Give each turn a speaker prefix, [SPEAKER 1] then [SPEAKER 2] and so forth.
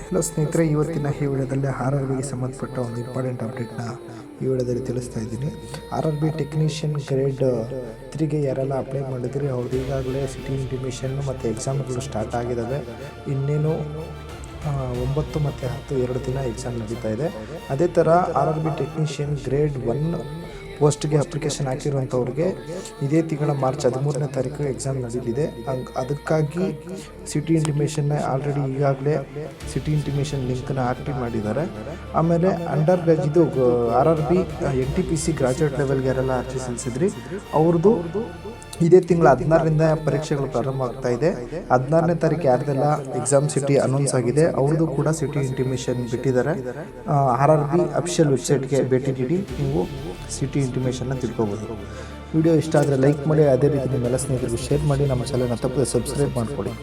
[SPEAKER 1] Hello ಸ್ನೇಹಿತರೆ, ಇವತ್ತಿನ ಈ ವಿಡಿಯೋದಲ್ಲಿ RRBಗೆ ಸಂಬಂಧಪಟ್ಟ ಒಂದು ಇಂಪಾರ್ಟೆಂಟ್ ಅಪ್ಡೇಟ್ನ ಈ ವಿಡಿಯೋದಲ್ಲಿ ತಿಳಿಸ್ತಾ ಇದ್ದೀನಿ. RRB ಟೆಕ್ನಿಷಿಯನ್ ಗ್ರೇಡ್ 3ಗೆ ಯಾರೆಲ್ಲ ಅಪ್ಲೈ ಮಾಡಿದ್ರಿ ಅವ್ರದ್ದು ಈಗಾಗಲೇ ಸಿಟಿ ಇಂಟಿಮೇಷನ್ ಮತ್ತು ಎಕ್ಸಾಮ್ಗಳು ಸ್ಟಾರ್ಟ್ ಆಗಿದ್ದಾವೆ. ಇನ್ನೇನು 9 ಮತ್ತು 10 2 ದಿನ ಎಕ್ಸಾಮ್ ನಡೀತಾ ಇದೆ. ಅದೇ ಥರ RRB ಟೆಕ್ನಿಷಿಯನ್ ಗ್ರೇಡ್ 1 ಪೋಸ್ಟ್ಗೆ ಅಪ್ಲಿಕೇಶನ್ ಹಾಕಿರುವಂಥವ್ರಿಗೆ ಇದೇ ತಿಂಗಳ ಮಾರ್ಚ್ 13ನೇ ತಾರೀಕು ಎಕ್ಸಾಮ್ ನಡೀಲಿದೆ. ಅದಕ್ಕಾಗಿ ಸಿಟಿ ಇಂಟಿಮೇಷನ್ನ ಆಲ್ರೆಡಿ ಈಗಾಗಲೇ ಸಿಟಿ ಇಂಟಿಮೇಷನ್ ಲಿಂಕ್ನ ಆಕ್ಟಿವ್ ಮಾಡಿದ್ದಾರೆ. ಆಮೇಲೆ ಅಂಡರ್ ಇದು RRB NTPC ಗ್ರಾಜುಯೇಟ್ ಲೆವೆಲ್ಗೆ ಯಾರೆಲ್ಲ ಅರ್ಜಿ ಸಲ್ಲಿಸಿದ್ರಿ ಅವ್ರದ್ದು ಇದೇ ತಿಂಗಳ 16ರಿಂದ ಪರೀಕ್ಷೆಗಳು ಪ್ರಾರಂಭ ಆಗ್ತಾ ಇದೆ. 16ನೇ ತಾರೀಕು ಯಾರ್ದೆಲ್ಲ ಎಕ್ಸಾಮ್ ಸಿಟಿ ಅನೌನ್ಸ್ ಆಗಿದೆ ಅವ್ರದ್ದು ಕೂಡ ಸಿಟಿ ಇಂಟಿಮೇಷನ್ ಬಿಟ್ಟಿದ್ದಾರೆ. RRB ಅಫಿಷಿಯಲ್ ವೆಬ್ಸೈಟ್ಗೆ ಭೇಟಿ ನೀಡಿ ನೀವು ಸಿಟಿ ಇಂಟಿಮೇಷನ್ನ ತಿಳ್ಕೊಬೋದು. ವಿಡಿಯೋ ಇಷ್ಟ ಆದರೆ ಲೈಕ್ ಮಾಡಿ, ಅದೇ ರೀತಿ ನಿಮ್ಮೆಲ್ಲ ಸ್ನೇಹಿತರಿಗೆ ಶೇರ್ ಮಾಡಿ, ನಮ್ಮ ಚಾನಲ್ನ ತಪ್ಪದೆ ಸಬ್ಸ್ಕ್ರೈಬ್ ಮಾಡಿಕೊಡಿ.